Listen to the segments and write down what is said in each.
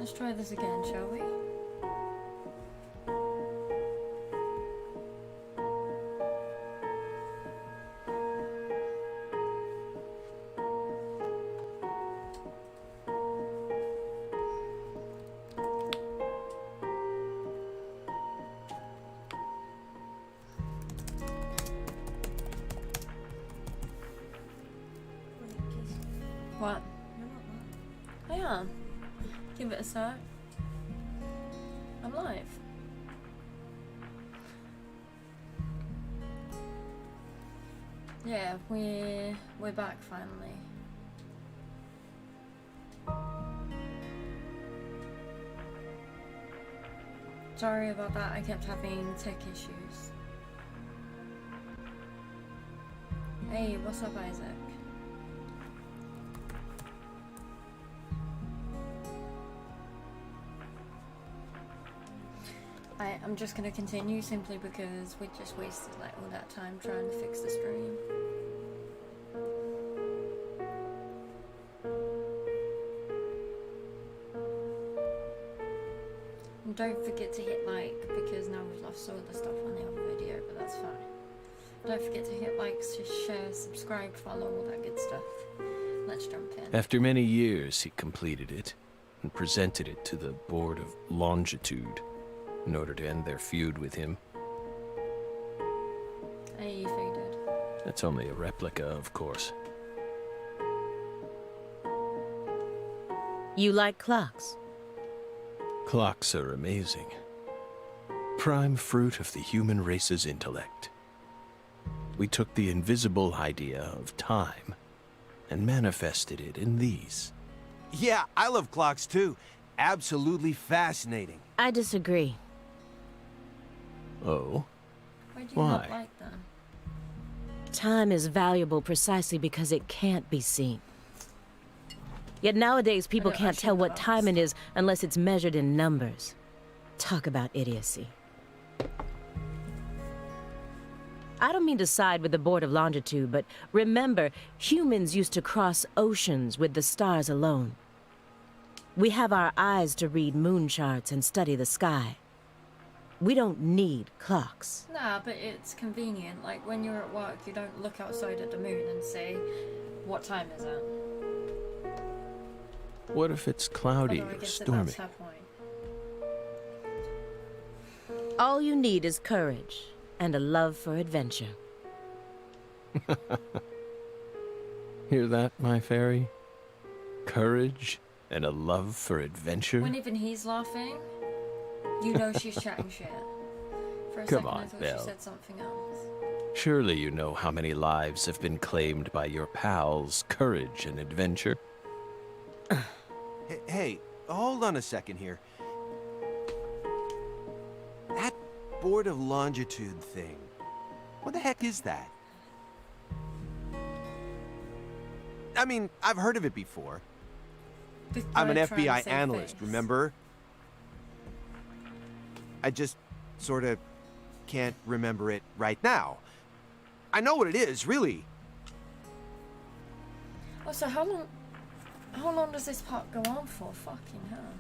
Let's try this again, shall we? What? I am. Give it a sec. I'm live. Yeah, we're back finally. Sorry about that, I kept having tech issues. Hey, what's up, Isaac? I'm just gonna continue simply because we just wasted like all that time trying to fix the stream. And don't forget to hit like, because now we've lost all the stuff on the other video, but that's fine. Don't forget to hit like, share, subscribe, follow, all that good stuff. Let's jump in. After many years, he completed it and presented it to the Board of Longitude in order to end their feud with him. Hey, you faded. That's only a replica, of course. You like clocks? Clocks are amazing. Prime fruit of the human race's intellect. We took the invisible idea of time and manifested it in these. Yeah, I love clocks too. Absolutely fascinating. I disagree. Oh? Why do you Why? not like them? Time is valuable precisely because it can't be seen. Yet nowadays people can't tell what time it is unless it's measured in numbers. Talk about idiocy. I don't mean to side with the Board of Longitude, but remember, humans used to cross oceans with the stars alone. We have our eyes to read moon charts and study the sky. We don't need clocks. Nah, but it's convenient. Like when you're at work, you don't look outside at the moon and say, what time is it? What if it's cloudy Although I or guess stormy? that's her point. All you need is courage and a love for adventure. Hear that, my fairy? Courage and a love for adventure? When even he's laughing, you know she's chatting shit. For a Come second, on, I thought Belle. she said something else. Surely you know how many lives have been claimed by your pals' courage and adventure. Hey, hold on a second here. That Board of Longitude thing. What the heck is that? I mean, I've heard of it before. I'm an FBI analyst, remember? I just sort of can't remember it right now. I know what it is, really. Oh, so how long does this part go on for? Fucking hell.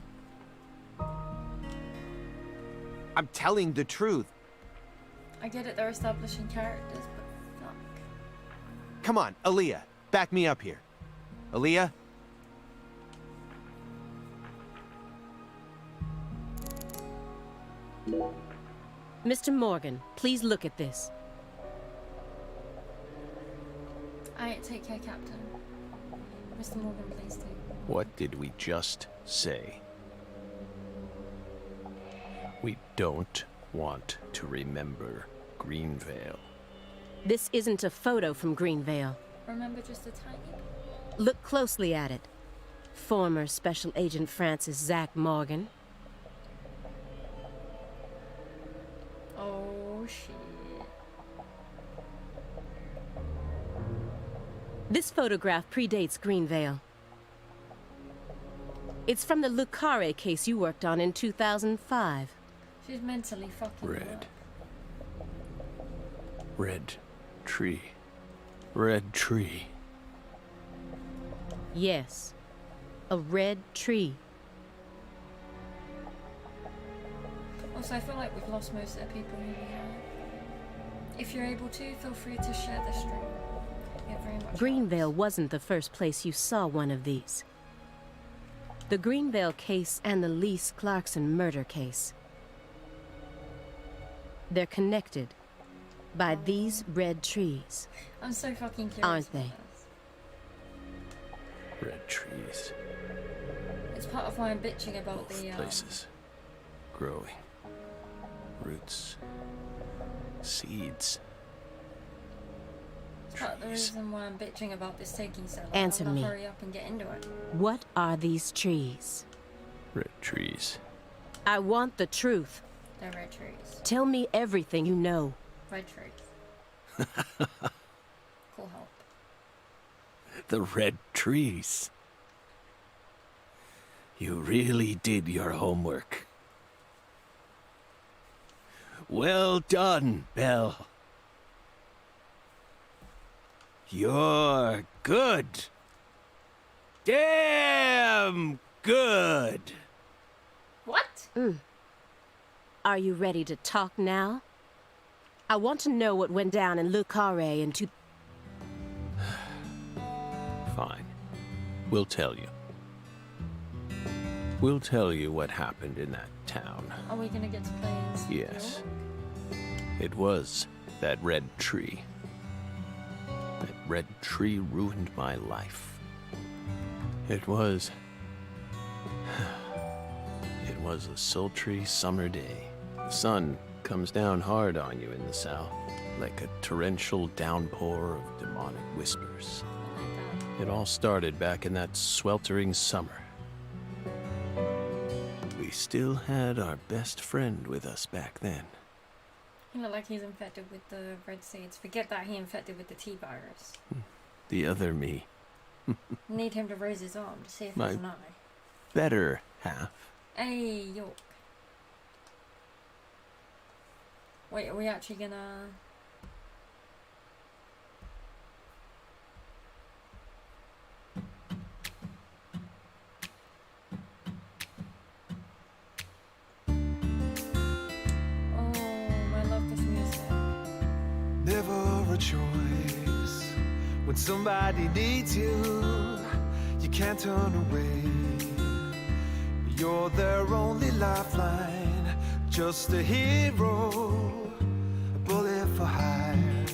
I'm telling the truth. I get it, they're establishing characters, but fuck. Come on, Aaliyah, back me up here. Aaliyah? Mr. Morgan, please look at this. Alright, take care, Captain. Mr. Morgan, please do. What did we just say? We don't want to remember Greenvale. This isn't a photo from Greenvale. Remember just a tiny bit? Look closely at it. Former Special Agent Francis Zach Morgan. Oh, shit. This photograph predates Greenvale. It's from the Lucare case you worked on in 2005. She's mentally fucking Red. up. Red tree. Red tree. Yes, a red tree. Also, I feel like we've lost most of the people who we have. If you're able to, feel free to share the stream. It very much Greenvale helps. wasn't the first place you saw one of these. The Greenvale case and the Lise Clarkson murder case. They're connected by these red trees. I'm so fucking curious. Aren't about they? this. Red trees. It's part of why I'm bitching about Both the places. Growing. Roots. Seeds. It's part of the Trees. reason why I'm bitching about this taking so long. Answer I wanna me. hurry up and get into it. What are these trees? Red trees. I want the truth. They're red trees. Tell me everything you know. Red trees. Cool help. The red trees. You really did your homework. Well done, Belle. You're good. Damn good. What? Are you ready to talk now? I want to know what went down in Le Carré in Fine. We'll tell you. We'll tell you what happened in that town. Are we gonna get to play as Yes. It was that red tree. That red tree ruined my life. It was... It was a sultry summer day. The sun comes down hard on you in the south, like a torrential downpour of demonic whispers. I like that. It all started back in that sweltering summer. We still had our best friend with us back then. He looked like he's infected with the red seeds. Forget that he infected with the T virus. The other me. Need him to raise his arm to see if My- it's an eye. Better half. Hey, York. Wait, are we actually gonna... Oh, I love this music. Never a choice. When somebody needs you, you can't turn away. You're their only lifeline, just a hero, a bullet for hire,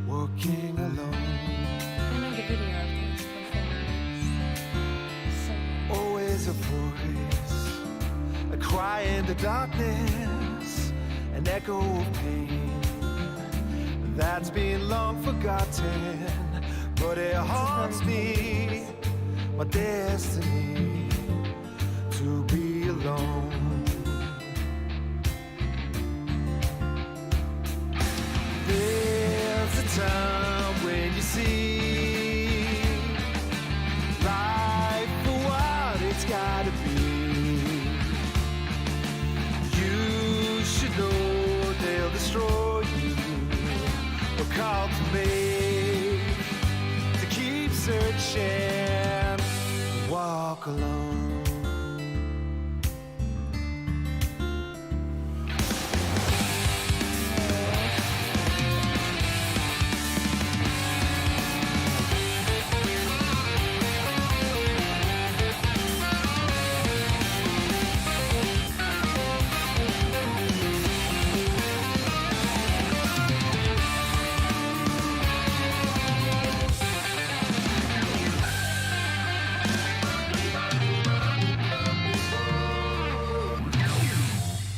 working alone. I made a video of this performance. So Always a voice, a cry in the darkness, an echo of pain that's been long forgotten, but it haunts me, my destiny, to be alone. There's a time when you see life for what it's gotta be. You should know they'll destroy you. They'll call to me to keep searching, walk alone.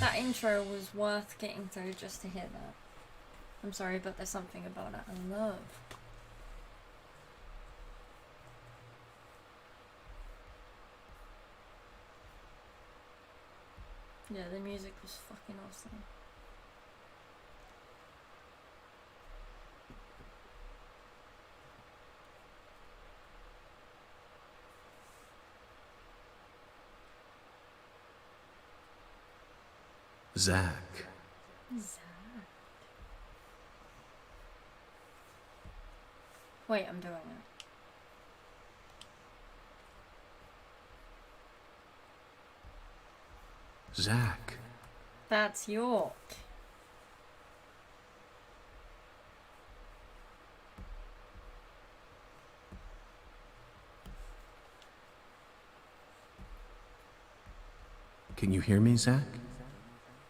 that intro was worth getting through just to hear that. I'm sorry, but there's something about it I love. Yeah, the music was fucking awesome. Zach. Wait, I'm doing it. Zach. That's York. Can you hear me, Zach?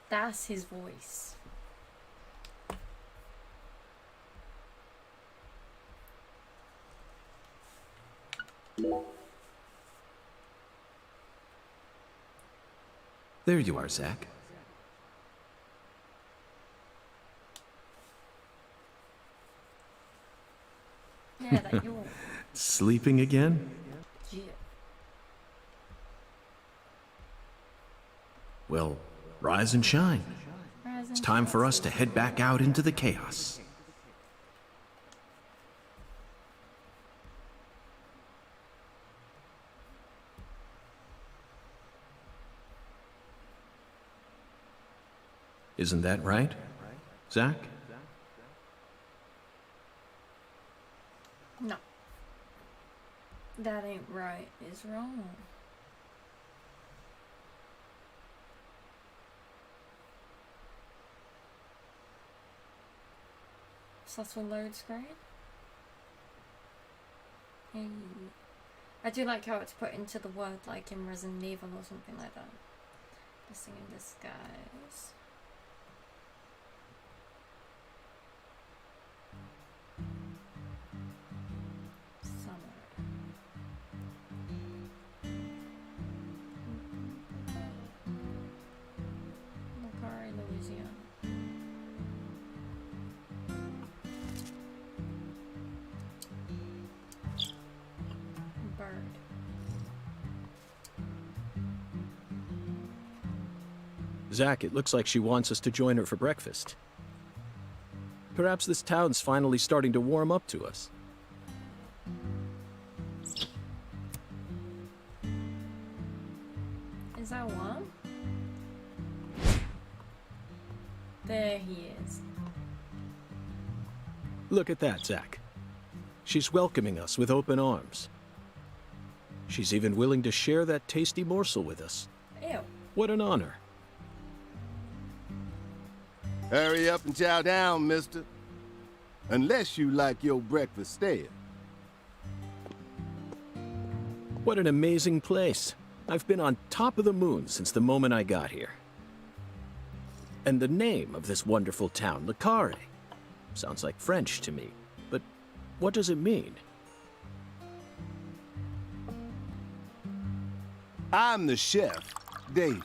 That's his voice. There you are, Zach. Yeah, that York. Sleeping again? Yeah. Well, rise and shine. Rise It's and time for shine. us to head back out into the chaos. Isn't that right, Zach? No. That ain't right. It's wrong. Subtle load screen. Hey. I do like how it's put into the word like in Resident Evil or something like that. Blessing in disguise. Summer. Macari, Louisiana. Bird. Zach, it looks like she wants us to join her for breakfast. Perhaps this town's finally starting to warm up to us. Is that one? There he is. Look at that, Zach. She's welcoming us with open arms. She's even willing to share that tasty morsel with us. Ew. What an honor. Hurry up and chow down, mister. Unless you like your breakfast stale. What an amazing place. I've been on top of the moon since the moment I got here. And the name of this wonderful town, Le Carre, sounds like French to me. But what does it mean? I'm the chef, David.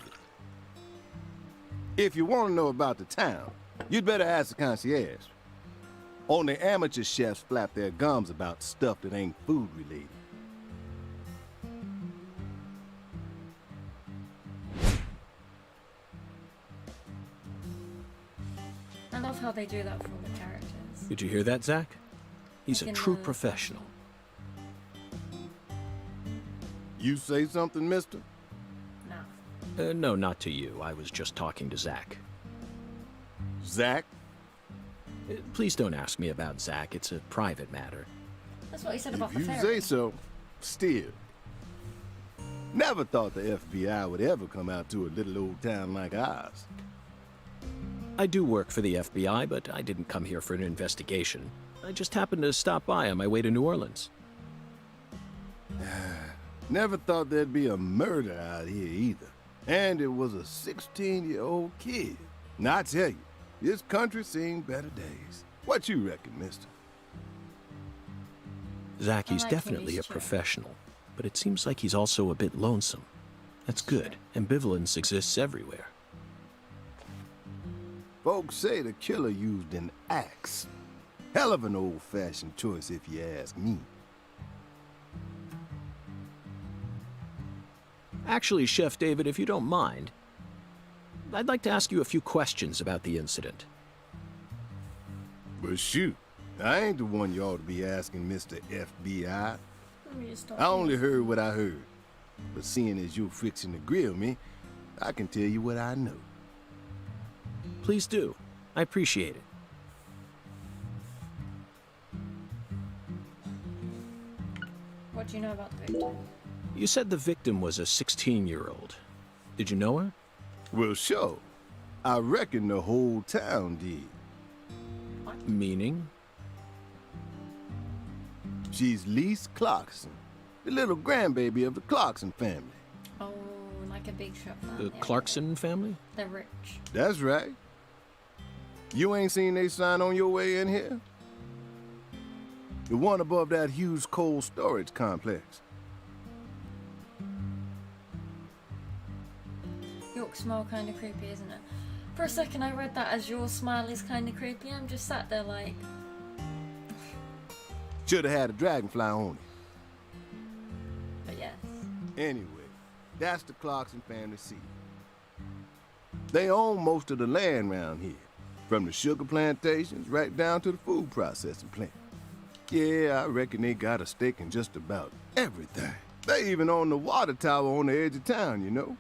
If you want to know about the town, you'd better ask the concierge. Only amateur chefs flap their gums about stuff that ain't food related. I love how they do that for all the characters. Did you hear that, Zach? He's a Like in true the- professional. You say something, mister? No. No, not to you. I was just talking to Zach. Zach? Please don't ask me about Zach. It's a private matter. That's what he said about If the you fairy. say so, still. Never thought the FBI would ever come out to a little old town like ours. I do work for the FBI, but I didn't come here for an investigation. I just happened to stop by on my way to New Orleans. Never thought there'd be a murder out here either. And it was a 16-year-old kid. Now I tell you, this country's seen better days. What you reckon, mister? Zach, he's like him, definitely he's a chill. professional, but it seems like he's also a bit lonesome. That's good. Ambivalence exists everywhere. Folks say the killer used an axe. Hell of an old-fashioned choice if you ask me. Actually, Chef David, if you don't mind, I'd like to ask you a few questions about the incident. But shoot, I ain't the one you ought to be asking, Mr. FBI. Let me just stop I only here. heard what I heard. But seeing as you're fixing to grill me, I can tell you what I know. Please do. I appreciate it. What do you know about the victim? You said the victim was a 16-year-old. Did you know her? Well, sure. I reckon the whole town did. Meaning? She's Lise Clarkson, the little grandbaby of the Clarkson family. Oh, like a big shot. The Clarkson family? They're rich. That's right. You ain't seen they sign on your way in here? The one above that huge cold storage complex. York smile kind of creepy, isn't it? For a second I read that as your smile is kind of creepy. I'm just sat there like... Should have had a dragonfly on it. But yes. Anyway, that's the Clarkson family seat. They own most of the land around here, from the sugar plantations right down to the food processing plant. Yeah, I reckon they got a stake in just about everything. They even own the water tower on the edge of town, you know.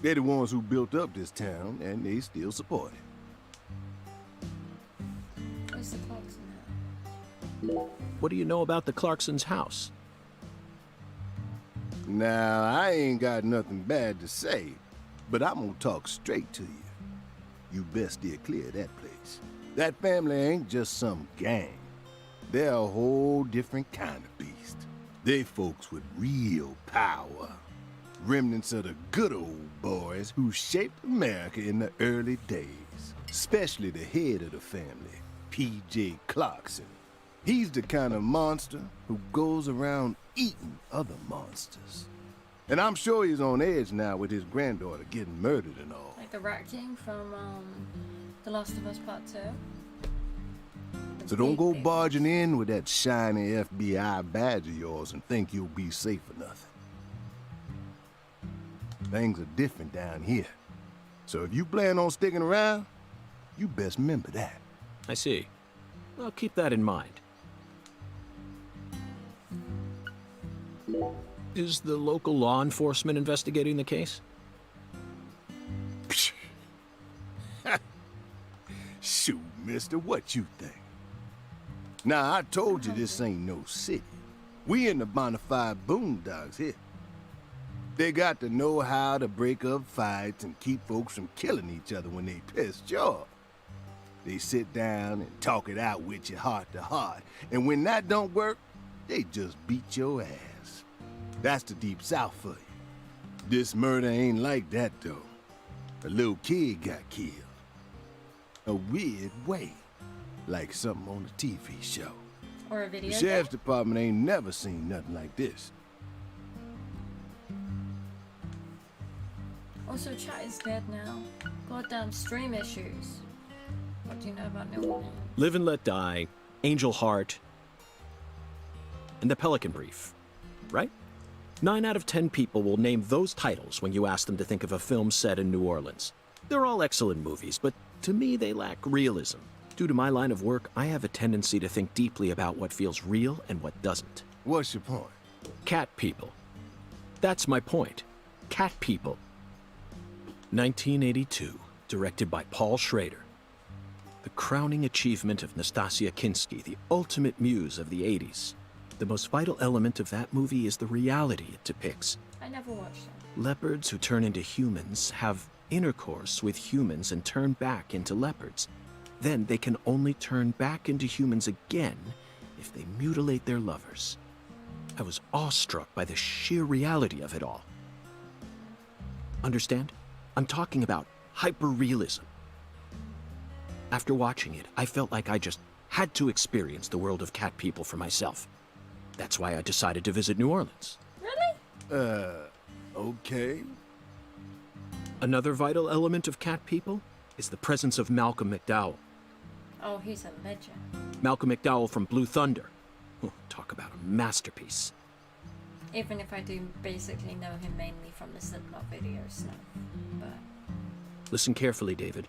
They're the ones who built up this town, and they still support it. Where's the Clarkson now? What do you know about the Clarkson's house? Now, I ain't got nothing bad to say, but I'm gonna talk straight to you. You best steer clear of that place. That family ain't just some gang. They're a whole different kind of beast. They folks with real power. Remnants of the good old boys who shaped America in the early days. Especially the head of the family, P.J. Clarkson. He's the kind of monster who goes around eating other monsters. And I'm sure he's on edge now with his granddaughter getting murdered and all. Like the Rat King from The Last of Us Part 2. So don't go barging in with that shiny FBI badge of yours and think you'll be safe for nothing. Things are different down here. So if you plan on sticking around, you best remember that. I see. I'll keep that in mind. Is the local law enforcement investigating the case? Shoot, mister, what you think? Now, I told you this ain't no city. We in the bonafide boondocks here. They got to know how to break up fights and keep folks from killing each other when they pissed you off. They sit down and talk it out with you heart to heart, and when that don't work, they just beat your ass. That's the deep south for you. This murder ain't like that, though. A little kid got killed. A weird way. Like something on a TV show. Or a video The game? sheriff's department ain't never seen nothing like this. Also, chat is dead now. Goddamn stream issues. What do you know about New Orleans? Live and Let Die, Angel Heart, and The Pelican Brief, right? 9 out of 10 people will name those titles when you ask them to think of a film set in New Orleans. They're all excellent movies, but to me they lack realism. Due to my line of work, I have a tendency to think deeply about what feels real and what doesn't. What's your point? Cat people. That's my point. Cat people. 1982, directed by Paul Schrader. The crowning achievement of Nastasia Kinski, the ultimate muse of the 80s. The most vital element of that movie is the reality it depicts. I never watched it. Leopards who turn into humans have intercourse with humans and turn back into leopards. Then they can only turn back into humans again if they mutilate their lovers. I was awestruck by the sheer reality of it all. Understand? I'm talking about hyper-realism. After watching it, I felt like I just had to experience the world of cat people for myself. That's why I decided to visit New Orleans. Really? Okay. Another vital element of cat people is the presence of Malcolm McDowell. Oh, he's a legend. Malcolm McDowell from Blue Thunder. Talk about a masterpiece. Even if I do basically know him mainly from the Slipknot videos now. But Listen carefully, David.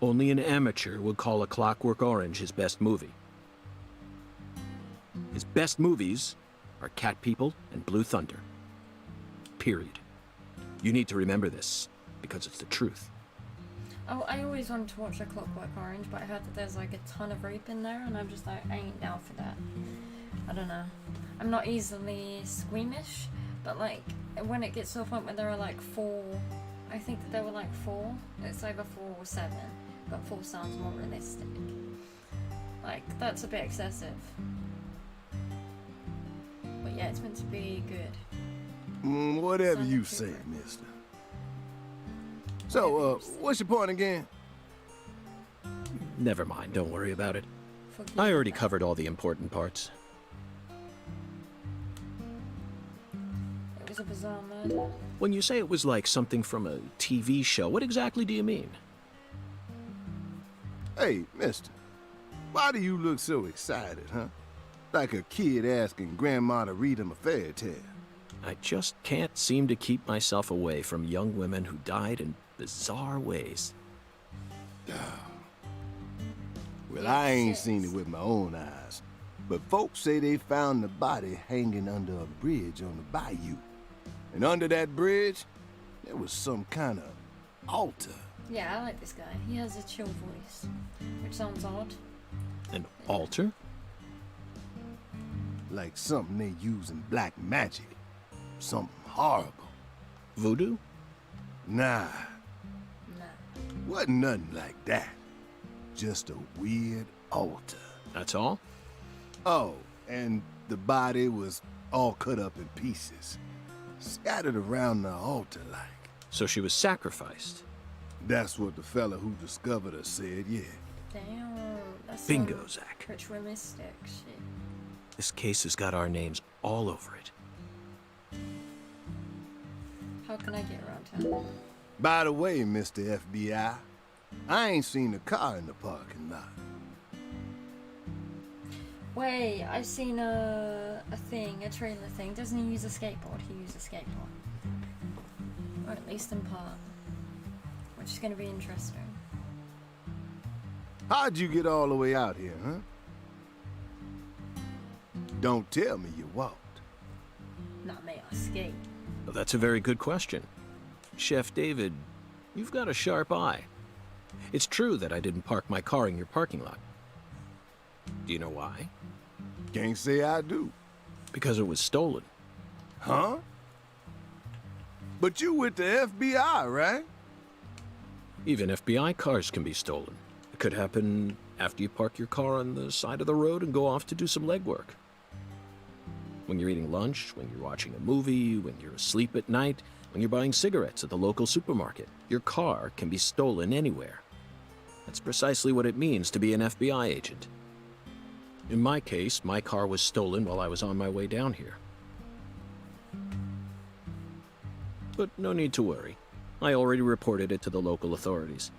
Only an amateur would call A Clockwork Orange his best movie. His best movies are Cat People and Blue Thunder. Period. You need to remember this, because it's the truth. oh, I always wanted to watch A Clockwork Orange, but I heard that there's like a ton of rape in there, and I'm just like, I ain't down for that. I don't know. I'm not easily squeamish, but like when it gets to a point where there are like 4 I think that there were like 4. It's either 4 or 7, but 4 sounds more realistic. Like, that's a bit excessive. But yeah, it's meant to be good. Whatever Son you of say, Cooper. mister. So, what's your point again? Never mind, don't worry about it. Forgive I already that. covered all the important parts. It was a bizarre murder. When you say it was like something from a TV show, what exactly do you mean? Hey, mister. Why do you look so excited, huh? Like a kid asking grandma to read him a fairy tale. I just can't seem to keep myself away from young women who died in bizarre ways. Well, I ain't seen it with my own eyes, but folks say they found the body hanging under a bridge on the bayou. And under that bridge, there was some kind of altar. Yeah, I like this guy. He has a chill voice, which sounds odd. An altar? Like something they use in black magic. Something horrible. Voodoo? Nah, Nah. wasn't nothing like that. Just a weird altar. That's all? Oh, and the body was all cut up in pieces. Scattered around the altar like. So she was sacrificed. That's what the fella who discovered her said, yeah. Damn, that's Bingo, some Zach. ritualistic shit. This case has got our names all over it. How can I get around town? By the way, Mr. FBI, I ain't seen a car in the parking lot. Wait, I've seen a trailer thing. Doesn't he use a skateboard? He uses a skateboard. Or at least in part. Which is going to be interesting. How'd you get all the way out here, huh? Don't tell me you walked. Not me, I skate. Well, that's a very good question. Chef David, you've got a sharp eye. It's true that I didn't park my car in your parking lot. Do you know why? Can't say I do. Because it was stolen. Huh? But you with the FBI, right? Even FBI cars can be stolen. It could happen after you park your car on the side of the road and go off to do some legwork. When you're eating lunch, when you're watching a movie, when you're asleep at night, when you're buying cigarettes at the local supermarket, your car can be stolen anywhere. That's precisely what it means to be an FBI agent. In my case, my car was stolen while I was on my way down here. But no need to worry. I already reported it to the local authorities.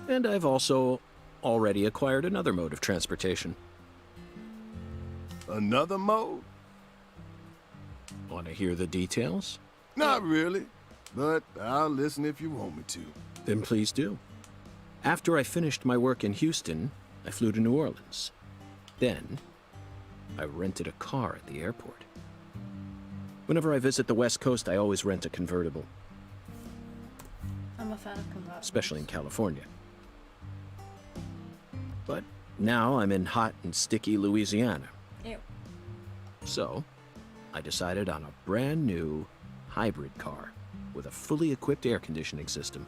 And I've also already acquired another mode of transportation. Another mode? Want to hear the details? Not really, but I'll listen if you want me to. Then please do. After I finished my work in Houston, I flew to New Orleans. Then, I rented a car at the airport. Whenever I visit the West Coast, I always rent a convertible, I'm a fan of convertibles. especially in California. But now I'm in hot and sticky Louisiana. Ew. So, I decided on a brand new hybrid car with a fully equipped air conditioning system.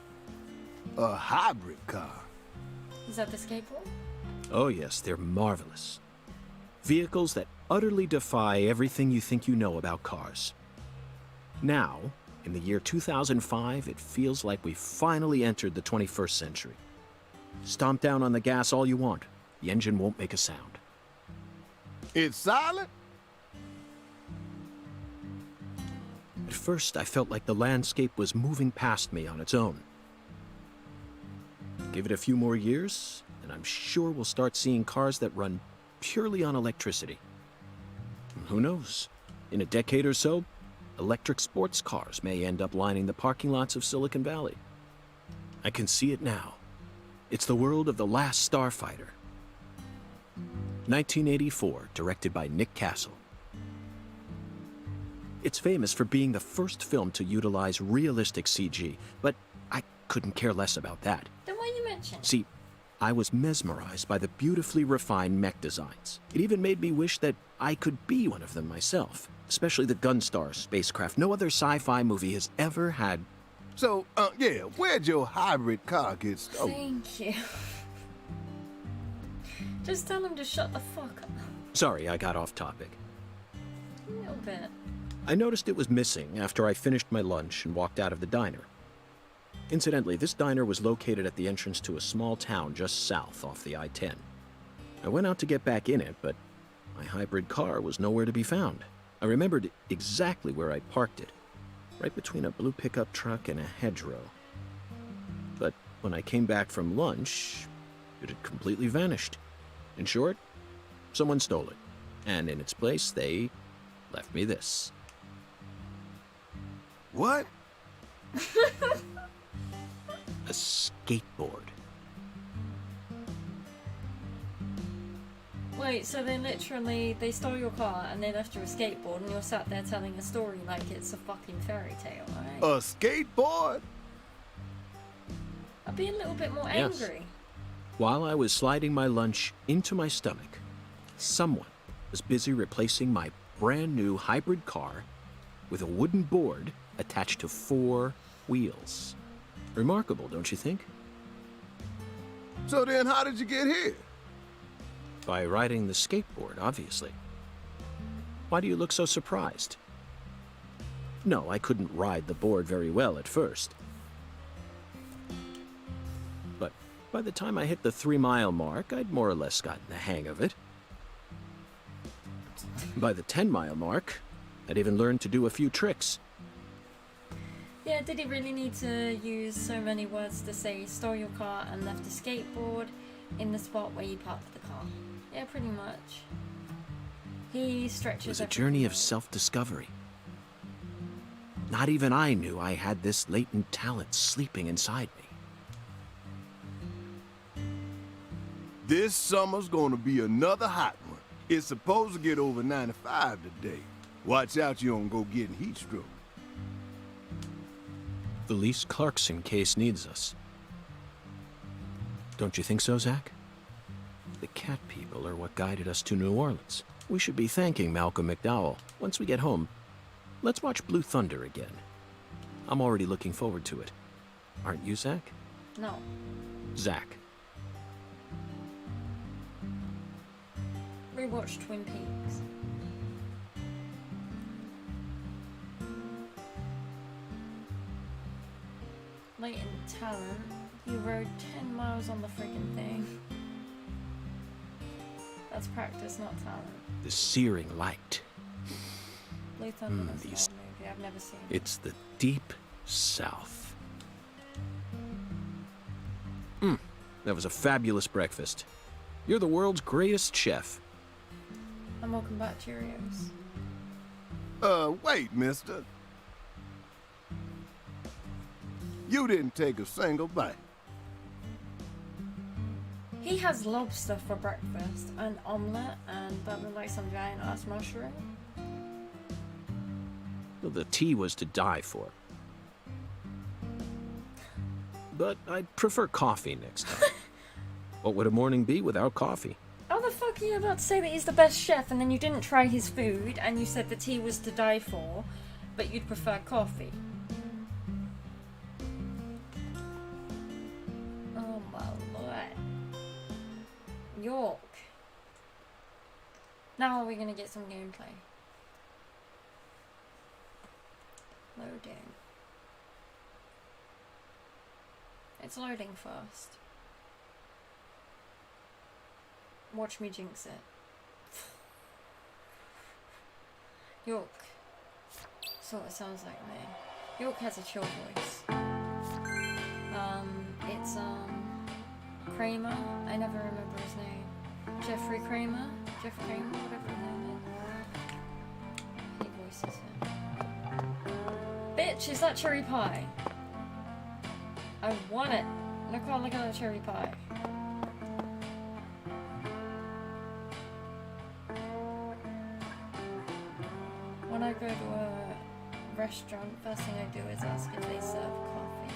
A hybrid car. Is that the skateboard? Oh yes, they're marvelous. Vehicles that utterly defy everything you think you know about cars. Now, in the year 2005, it feels like we've finally entered the 21st century. Stomp down on the gas all you want. The engine won't make a sound. It's silent? At first, I felt like the landscape was moving past me on its own. Give it a few more years, and I'm sure we'll start seeing cars that run purely on electricity. Who knows? In a decade or so, electric sports cars may end up lining the parking lots of Silicon Valley. I can see it now. It's the world of The Last Starfighter. 1984, directed by Nick Castle. It's famous for being the first film to utilize realistic CG, but I couldn't care less about that. Then why you mention? See, I was mesmerized by the beautifully refined mech designs. It even made me wish that I could be one of them myself, especially the Gunstar spacecraft. No other sci-fi movie has ever had. So, yeah, where'd your hybrid car get stolen? Thank you. Just tell him to shut the fuck up. Sorry, I got off topic. A little bit. I noticed it was missing after I finished my lunch and walked out of the diner. Incidentally, this diner was located at the entrance to a small town just south off the I-10. I went out to get back in it, but my hybrid car was nowhere to be found. I remembered exactly where I parked it, right between a blue pickup truck and a hedgerow. But when I came back from lunch, it had completely vanished. In short, someone stole it, and in its place, they left me this. What? A skateboard. Wait, so they stole your car and they left you a skateboard and you're sat there telling a story like it's a fucking fairy tale, right? A skateboard? I'd be a little bit more Yes. angry. While I was sliding my lunch into my stomach, someone was busy replacing my brand new hybrid car with a wooden board attached to 4 wheels. Remarkable, don't you think? So then how did you get here? By riding the skateboard, obviously. Why do you look so surprised? No, I couldn't ride the board very well at first. But by the time I hit the 3-mile mark, I'd more or less gotten the hang of it. By the 10-mile mark, I'd even learned to do a few tricks. Yeah, did he really need to use so many words to say stole your car and left a skateboard in the spot where you parked the car? Yeah, pretty much. He stretches. It was a journey of self-discovery. Not even I knew I had this latent talent sleeping inside me. This summer's gonna be another hot one. It's supposed to get over 95 today. Watch out you don't go getting heat stroke. The Lise Clarkson case needs us. Don't you think so, Zach? The cat people are what guided us to New Orleans. We should be thanking Malcolm McDowell. Once we get home, let's watch Blue Thunder again. I'm already looking forward to it. Aren't you, Zach? No. Zach. Rewatch Twin Peaks. Latent talent. You rode 10 miles on the friggin' thing. That's practice, not talent. The searing light. Blue Thunder is an these- old movie. I've never seen it. It's the deep south. That was a fabulous breakfast. You're the world's greatest chef. And welcome back, Cheerios. Wait, mister. You didn't take a single bite. He has lobster for breakfast, and omelette, and that looked like some giant ass mushroom. Well, the tea was to die for. But I'd prefer coffee next time. What would a morning be without coffee? How the fuck are you about to say that he's the best chef and then you didn't try his food and you said the tea was to die for, but you'd prefer coffee? Oh my lord. York. Now are we gonna get some gameplay? Loading. It's loading first. Watch me jinx it. York. Sort of sounds like me. York has a chill voice. It's Kramer. I never remember his name. Jeffrey Kramer? Jeff Kramer, whatever his name is. He voices him. Bitch, is that cherry pie? I want it. Look at that cherry pie. When I go to a restaurant, first thing I do is ask if they serve coffee.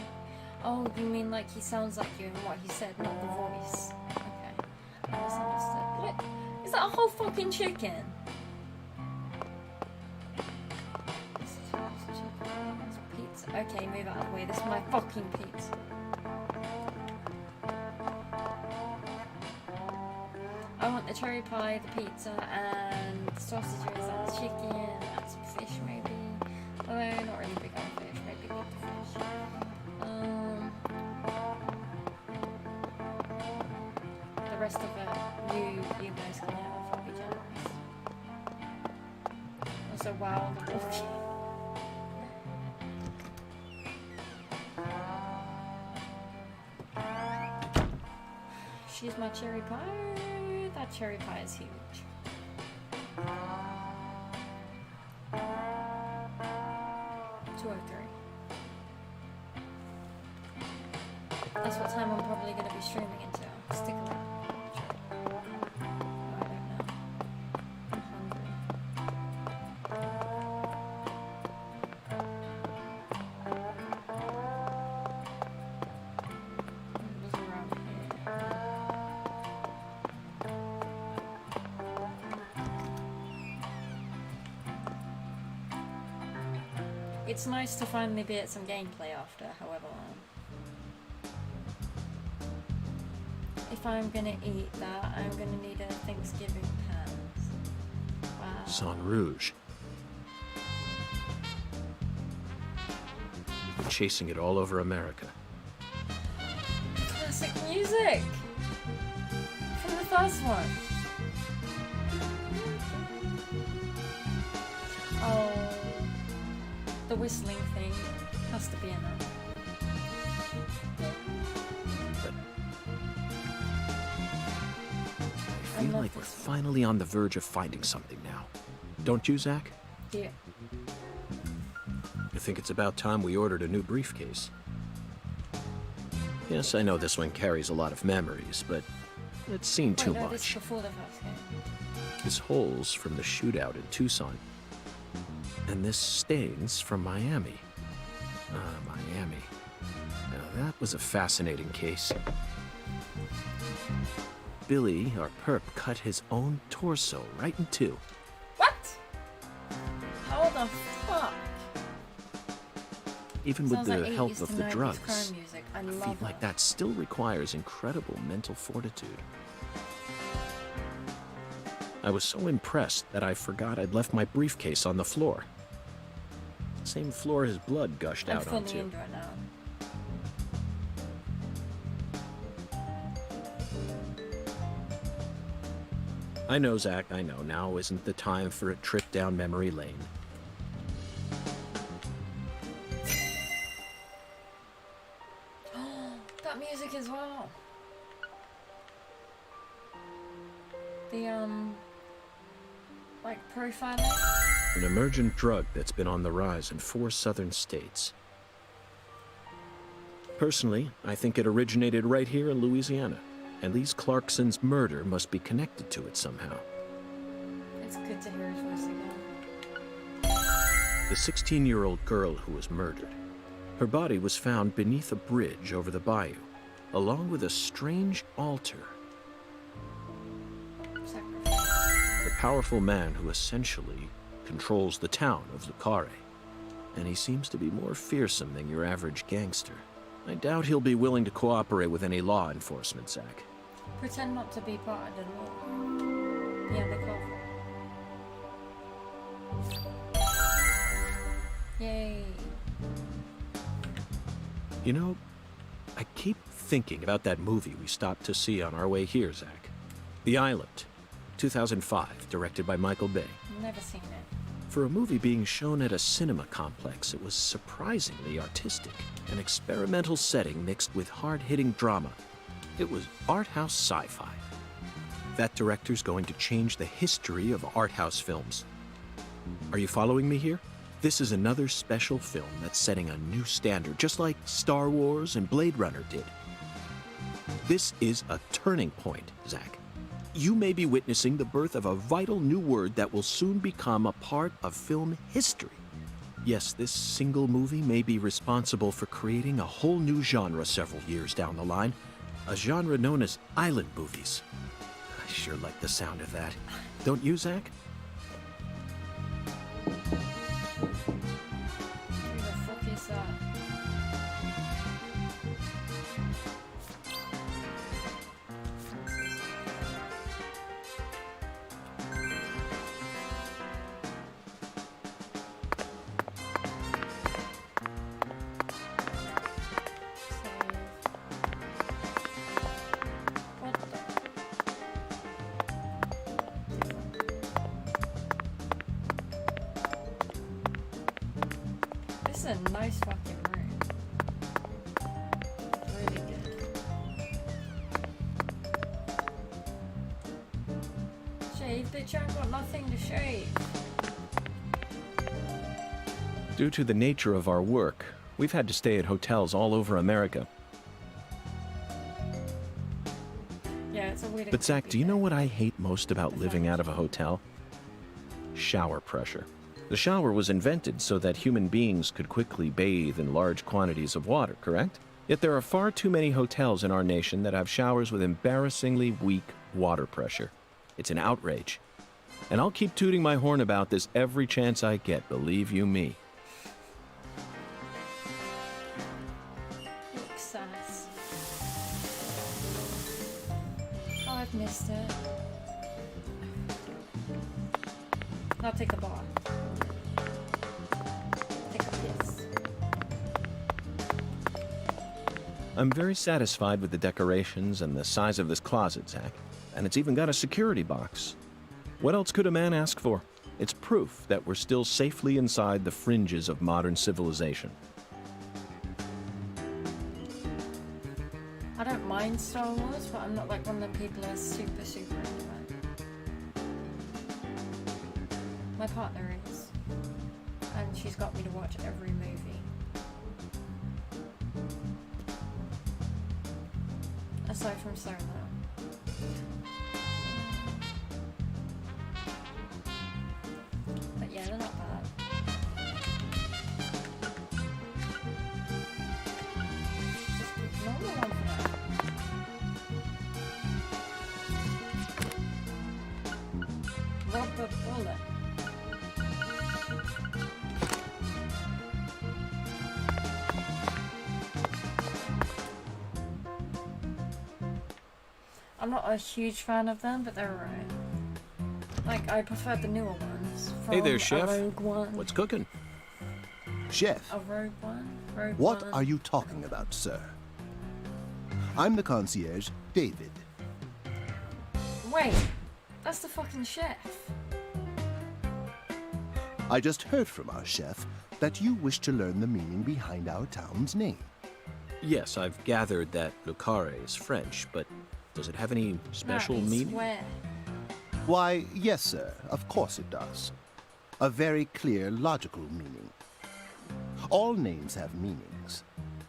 Oh, you mean like he sounds like you and what he said, not the voice. Okay. I misunderstood. Look, is that a whole fucking chicken? It's pizza. Okay, move out of the way. This is my fucking pizza. I want the cherry pie, the pizza, and the sausages, and the chicken, and some fish maybe. Although, not really big on fish, maybe eat the fish. The rest of it, you guys can have, I'll be generous. Also, wow, the walking. She's my cherry pie. That cherry pie is huge. That's what time I'm probably going to be streaming into. Stick around. Oh, I don't know. I'm hungry. It was around here. It's nice to finally be at some gameplay after however long. If I'm gonna eat that, I'm gonna need a Thanksgiving pans. Wow. Sang Rouge. Been chasing it all over America. Classic music! From the first one. Oh. The whistling thing has to be in there. I feel like we're finally on the verge of finding something now. Don't you, Zach? Yeah. I think it's about time we ordered a new briefcase. Yes, I know this one carries a lot of memories, but it's seen too Wait, no, this is much. before the first game. This hole's from the shootout in Tucson. And this stain's from Miami. Miami. Now that was a fascinating case. Billy, our perp, cut his own torso right in two. What? How the fuck? Even with Sounds the like help 80s of to the 90s drugs, crime music. I I feel love like it. that still requires incredible mental fortitude. I was so impressed that I forgot I'd left my briefcase on the floor. Same floor his blood gushed I'm out fully onto. into it now. I know, Zach, I know. Now isn't the time for a trip down memory lane. That music as well. The like profiling. An emergent drug that's been on the rise in 4 southern states. Personally, I think it originated right here in Louisiana, and Lise Clarkson's murder must be connected to it somehow. It's good to hear his voice again. The 16-year-old girl who was murdered. Her body was found beneath a bridge over the bayou, along with a strange altar. Sacrifice. The powerful man who essentially controls the town of Lucare. And he seems to be more fearsome than your average gangster. I doubt he'll be willing to cooperate with any law enforcement, Zach. Pretend not to be part of the law. Yeah, they call for it. Yay. You know, I keep thinking about that movie we stopped to see on our way here, Zach. The Island, 2005, directed by Michael Bay. Never seen it. For a movie being shown at a cinema complex, it was surprisingly artistic. An experimental setting mixed with hard-hitting drama. It was art house sci-fi. That director's going to change the history of art house films. Are you following me here? This is another special film that's setting a new standard, just like Star Wars and Blade Runner did. This is a turning point, Zach. You may be witnessing the birth of a vital new word that will soon become a part of film history. Yes, this single movie may be responsible for creating a whole new genre several years down the line. A genre known as island movies. I sure like the sound of that. Don't you, Zach? Who the fuck is that? This is a nice fucking room. Really good. Shave, bitch, I've got nothing to shave. Due to the nature of our work, we've had to stay at hotels all over America. Yeah, it's a weird. But Zach, do you know what I hate most about living out of a hotel? Shower pressure. The shower was invented so that human beings could quickly bathe in large quantities of water, correct? Yet there are far too many hotels in our nation that have showers with embarrassingly weak water pressure. It's an outrage. And I'll keep tooting my horn about this every chance I get, believe you me. Success. Oh, I've missed it. I'll take the bar. Take a piss. I'm very satisfied with the decorations and the size of this closet, Zach. And it's even got a security box. What else could a man ask for? It's proof that we're still safely inside the fringes of modern civilization. I don't mind Star Wars, but I'm not like one of the people who's super into it. My partner is. And she's got me to watch every movie. Aside from Solo. But yeah, they're not bad. Just normal one for now. Rubber bullet. I'm not a huge fan of them, but they're alright. Like, I prefer the newer ones. Hey there, from Chef. A Rogue One. What's cooking? Chef, A Rogue One? Rogue what One. are you talking about, sir? I'm the concierge, David. Wait, that's the fucking chef. I just heard from our chef that you wish to learn the meaning behind our town's name. Yes, I've gathered that Lucare is French, but does it have any special No, it's meaning? Where? Why, yes, sir, of course it does. A very clear, logical meaning. All names have meanings.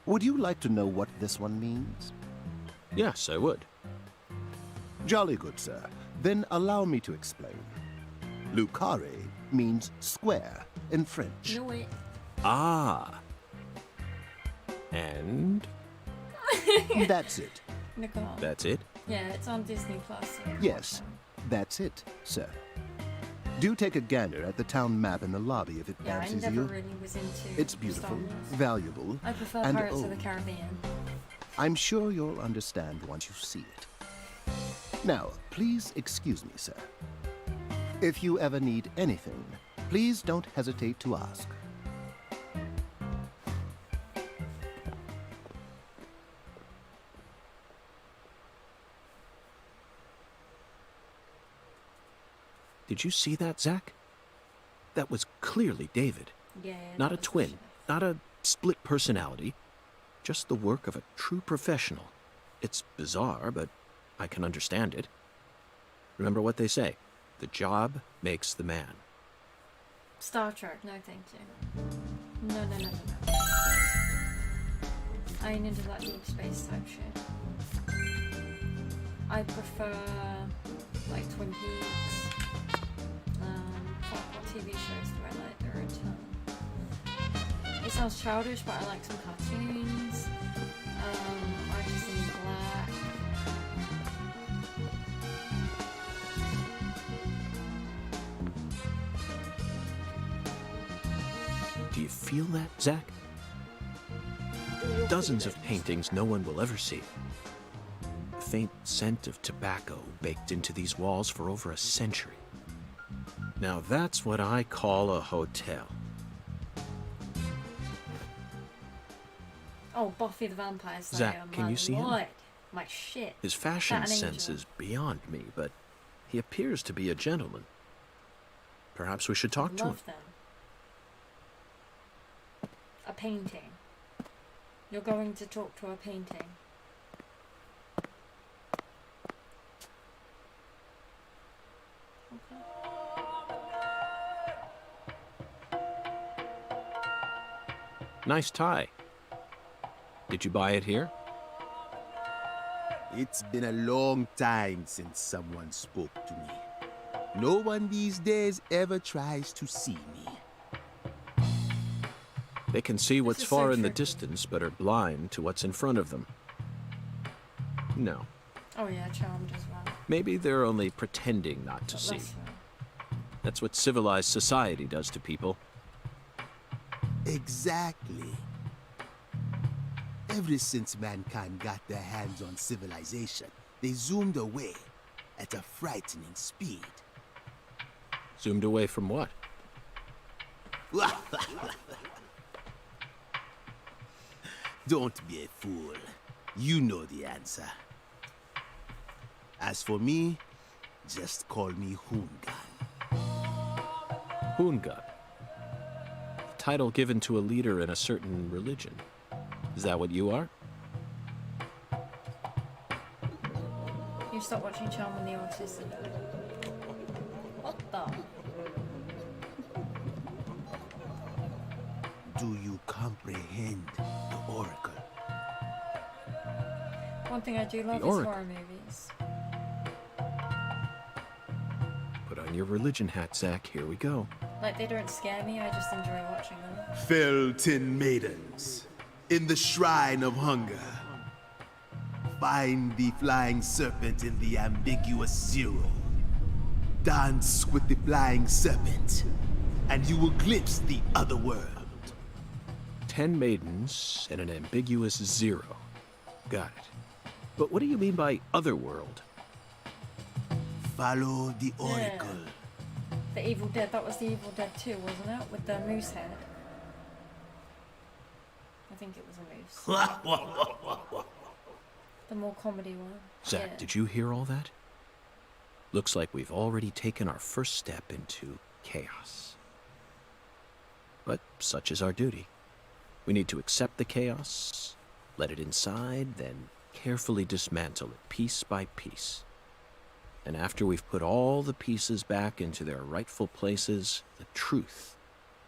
Would you like to know what this one means? Yes, I would. Jolly good, sir. Then allow me to explain. Lucare means square in French. No, wait. Ah. And That's it. Nicole. that's it? Yeah, it's on Disney Plus. So Yes, that's it, sir. Do take a gander at the town map in the lobby if it Yeah, I fancies never you. really was into It's Star beautiful, Wars. valuable, I prefer and Pirates of old. the Caribbean. I'm sure you'll understand once you see it. Now, please excuse me, sir. If you ever need anything, please don't hesitate to ask. Did you see that, Zach? That was clearly David. Yeah. Not that a was the twin, chef. not a split personality. Just the work of a true professional. It's bizarre, but I can understand it. Remember what they say, the job makes the man. Star Trek, no thank you. No. I ain't into that deep space type shit. I prefer, like, Twin Peaks. Fuck, what TV shows do I like? There are a ton. sounds childish, but I like some cartoons. Orange is the New Black. Do you feel that, Zach? Dozens of paintings no one will ever see. The faint scent of tobacco baked into these walls for over a century. Now that's what I call a hotel. Oh, Buffy the Vampire Slayer. Zach, can my you see him? lord. My shit. His fashion That an sense angel? is beyond me, but he appears to be a gentleman. Perhaps we should talk to him. Love them. A painting. You're going to talk to a painting. Okay. Nice tie. Did you buy it here? It's been a long time since someone spoke to me. No one these days ever tries to see me. They can see what's is so far in the tricky. distance, but are blind to what's in front of them. No. Oh yeah, Charmed as well. Maybe they're only pretending not to But see. less so. That's what civilized society does to people. Exactly. Ever since mankind got their hands on civilization, they zoomed away at a frightening speed. Zoomed away from what? Don't be a fool. You know the answer. As for me, just call me Hoongan. Hoongan. The title given to a leader in a certain religion. Is that what you are? You stopped watching Charm when the autism. What the? Do you comprehend the Oracle? One thing I do love is Oracle. horror movies. Put on your religion hat, Zach. Here we go. Like, they don't scare me, I just enjoy watching them. Fell 10 maidens in the shrine of hunger. Find the flying serpent in the ambiguous zero. Dance with the flying serpent, and you will glimpse the other world. 10 maidens and an ambiguous zero. Got it. But what do you mean by otherworld? Follow the Oracle. The Evil Dead, that was the Evil Dead 2, wasn't it? With the moose head. I think it was a moose. The more comedy one. Zach, Yeah. did you hear all that? Looks like we've already taken our first step into chaos. But such is our duty. We need to accept the chaos, let it inside, then carefully dismantle it piece by piece. And after we've put all the pieces back into their rightful places, the truth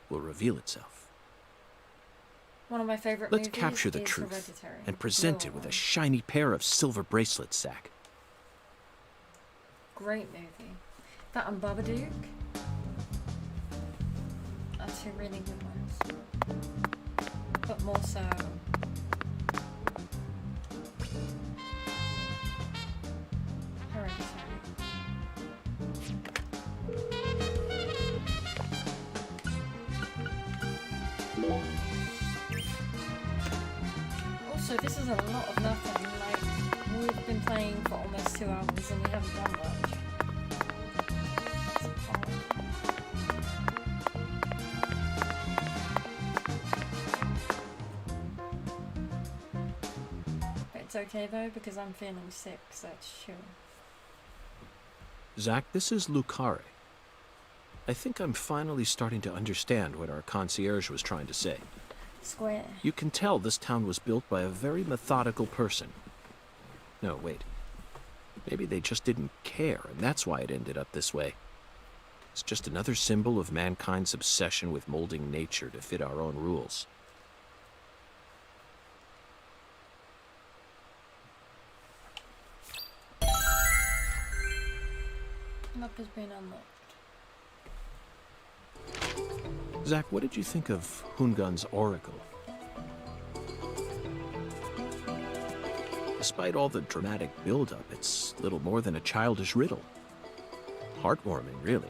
will reveal itself. One of my favorite Let's movies capture the is truth Hereditary. and present it with a shiny pair of silver bracelets, Zach. Great movie. That and Babadook are two really good ones. But more so. Hereditary. Also, this is a lot of nothing. Like, we've been playing for almost 2 hours and we haven't done much. It's hard. But it's okay though, because I'm feeling sick, so it's chill. Zach, this is Lucare. I think I'm finally starting to understand what our concierge was trying to say. Square. You can tell this town was built by a very methodical person. No, wait. Maybe they just didn't care, and that's why it ended up this way. It's just another symbol of mankind's obsession with molding nature to fit our own rules. Map has been unlocked. Zach, what did you think of Hungun's oracle? Despite all the dramatic build-up, it's little more than a childish riddle. Heartwarming, really.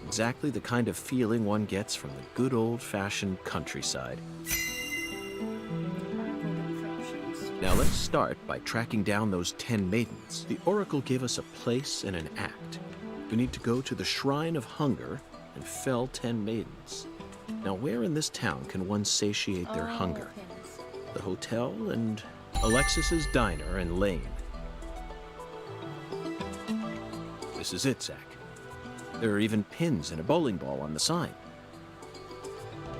Exactly the kind of feeling one gets from the good old-fashioned countryside. Now let's start by tracking down those 10 maidens. The oracle gave us a place and an act. We need to go to the Shrine of Hunger and fell 10 maidens. Now where in this town can one satiate their hunger? Pins. The hotel and Alexis's diner and lane. This is it, Zach. There are even pins and a bowling ball on the sign.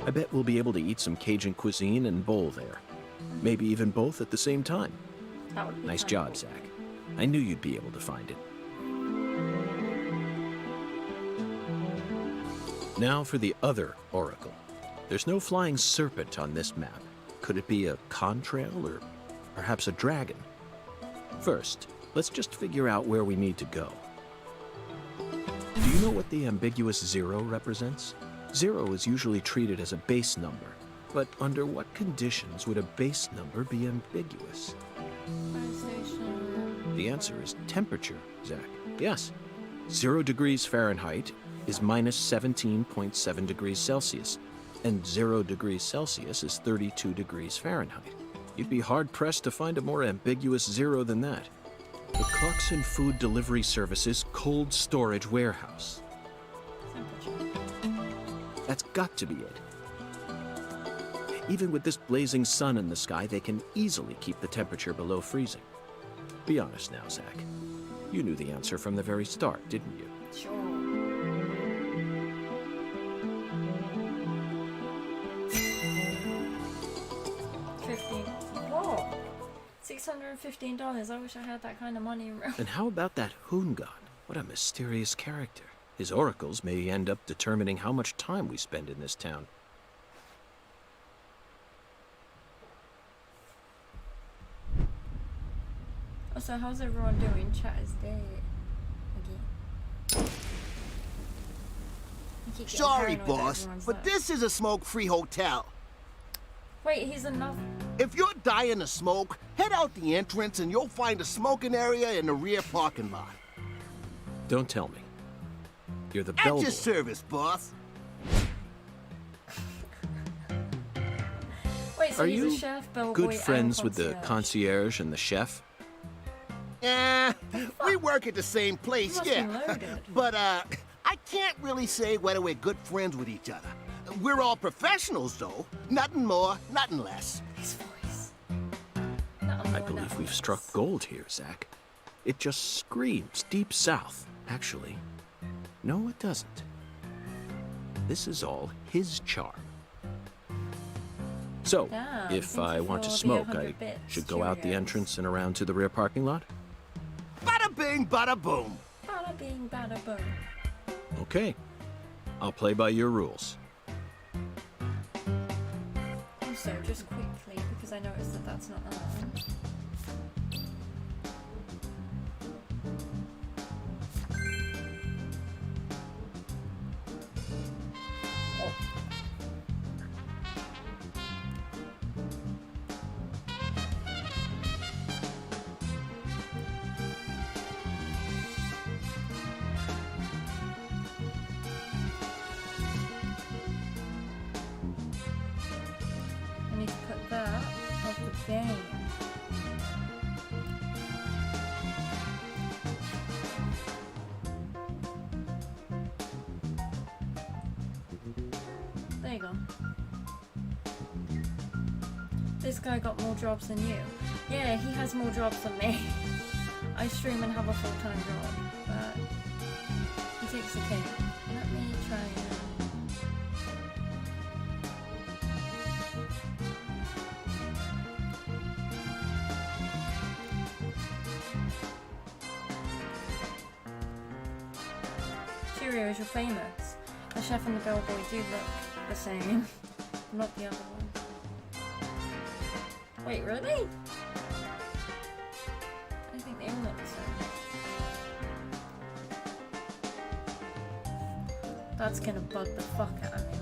I bet we'll be able to eat some Cajun cuisine and bowl there. Maybe even both at the same time. That would be Nice kinda job, cool. Zach. I knew you'd be able to find it. Now for the other oracle. There's no flying serpent on this map. Could it be a contrail or perhaps a dragon? First, let's just figure out where we need to go. Do you know what the ambiguous 0 represents? 0 is usually treated as a base number, but under what conditions would a base number be ambiguous? Fire station. The answer is temperature, Zach. Yes. 0 degrees Fahrenheit is minus 17.7 degrees Celsius, and 0 degrees Celsius is 32 degrees Fahrenheit. You'd be hard-pressed to find a more ambiguous 0 than that. The Cluxon Food Delivery Services Cold Storage Warehouse. Temperature. That's got to be it. Even with this blazing sun in the sky, they can easily keep the temperature below freezing. Be honest now, Zach. You knew the answer from the very start, didn't you? Sure. Whoa! $615. I wish I had that kind of money around. And how about that Hungan? What a mysterious character. His oracles may end up determining how much time we spend in this town. Also, how's everyone doing? Chat is dead. Again. I keep getting Sorry, paranoid that boss, everyone's but left. this is a smoke-free hotel. Wait, he's another. If you're dying to smoke, head out the entrance and you'll find a smoking area in the rear parking lot. Don't tell me. You're the At your bellboy. service, boss. Wait, so Are he's you a chef, bellboy, good and friends with the concierge. concierge and the chef? We work at the same place, must be yeah. loaded. But, I can't really say whether we're good friends with each other. We're all professionals, though. Nothing more, nothing less. His voice. Not I more, believe not we've less. struck gold here, Zach. It just screams deep south. Actually, no, it doesn't. This is all his charm. So, Damn, if thank I you want to for the smoke, 100 I bits. should go out the Cheerios. entrance and around to the rear parking lot? Bada bing, bada boom. Bada bing, bada boom. Okay. I'll play by your rules. Also, just quickly, because I noticed that that's not on. Oh. I need to put that off the game. There you go. This guy got more jobs than you. Yeah, he has more jobs than me. I stream and have a full-time job, but he takes the cake. Let me try and... Cheerios, you're famous. The chef and the bellboy do look the same. Not the other one. Wait, really? I think they all look the same. That's gonna bug the fuck out of me.